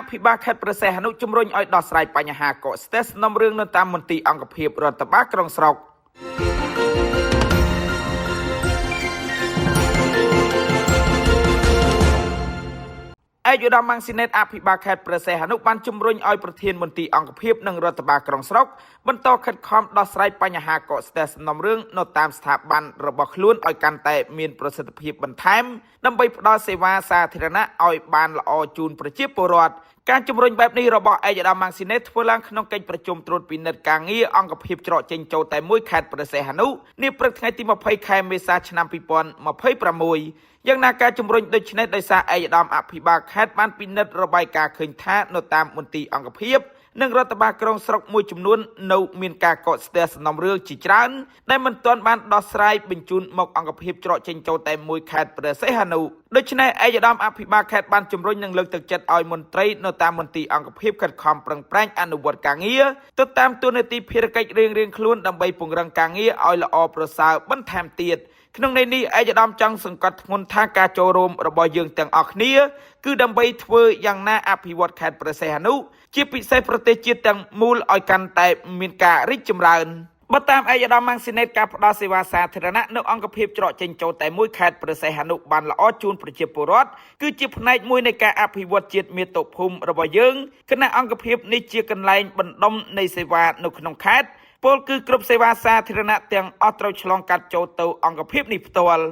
ភិបាលខេត្តព្រះសីហនុជំរុញឲ្យដោះស្រាយបញ្ហាកកស្ទះសំណុំរឿងនៅតាមមន្ទីរអង្គភាពរដ្ឋបាលក្រុងស្រុកឯកឧត្តមអង្គស៊ីណេតអភិបាលខេត្តព្រះសីហនុបានជំរុញឲ្យប្រធានមន្ទីរអង្គភាពនិងរដ្ឋបាលក្រុងស្រុកបន្តខិតខំដោះស្រាយបញ្ហាកកស្ទះសំណុំរឿងនៅតាមស្ថាប័នរបស់ខ្លួនឲ្យកាន់តែមានប្រសិទ្ធភាពបន្ថែមដើម្បីផ្ដល់សេវាសាធារណៈឲ្យបានល្អជូនប្រជាពលរដ្ឋការជំរុញបែបនេះរបស់ឯកឧត្តមអង្គស៊ីណេតធ្វើឡើងក្នុងកិច្ចប្រជុំត្រួតពិនិត្យការងារអង្គភាពច្រកចេញចូលតែមួយខេត្តព្រះសីហនុនាព្រឹកថ្ងៃទី20ខែមេសាឆ្នាំ2026យ៉ាងណាការជំរុញដូចនេះដោយសារឯកឧត្តមអភិបាលខេត្តបានពិនិត្យរបាយការណ៍ឃើញថានៅតាមមន្ទីរអង្គភាពនិងរដ្ឋបាលក្រុងស្រុកមួយចំនួននៅមានការកកស្ទះសំណុំរឿងជាច្រើនដែលមិនទាន់បានដោះស្រាយបញ្ជូនមកអង្គភាពច្រកចេញចូលតែមួយខេត្តព្រះសីហនុដូច្នេះឯកឧត្តមអភិបាលខេត្តបានជំរុញនិងលើកទឹកចិត្តឲ្យមន្ត្រីនៅតាមមន្ទីរអង្គភាពខិតខំប្រឹងប្រែងអនុវត្តការងារទៅតាមទូនាទីភារកិច្ចរៀងៗខ្លួនដើម្បីពង្រឹងការងារឲ្យល្អប្រសើរបន្ថែមទៀតក្នុងន័យនេះឯកឧត្តមចង់សង្កត់ធ្ងន់ថាការចូលរួមរបស់យើងទាំងអស់គ្នាគឺដើម្បីធ្វើយ៉ាងណាអភិវឌ្ឍខេត្តព្រះសីហនុជាពិសេសប្រទេសជាតិទាំងមូលឲ្យកាន់តែមានការរីកចម្រើនបើតាមឯកឧត្តមអង្គស៊ីណេតការផ្ដល់សេវាសាធារណៈនៅអង្គភាពច្រកចេញចូលតែមួយខេត្តព្រះសីហនុបានល្អជូនប្រជាពលរដ្ឋគឺជាផ្នែកមួយនៃការអភិវឌ្ឍជាតិមាតុភូមិរបស់យើងគណៈអង្គភាពនេះជាកន្លែងបណ្ដុំនៃសេវានៅក្នុងខេត្តពលគឺគ្រប់សេវាសាធារណៈទាំងអស់ត្រូវឆ្លងកាត់ចូលទៅអង្គភាពនេះផ្ទាល់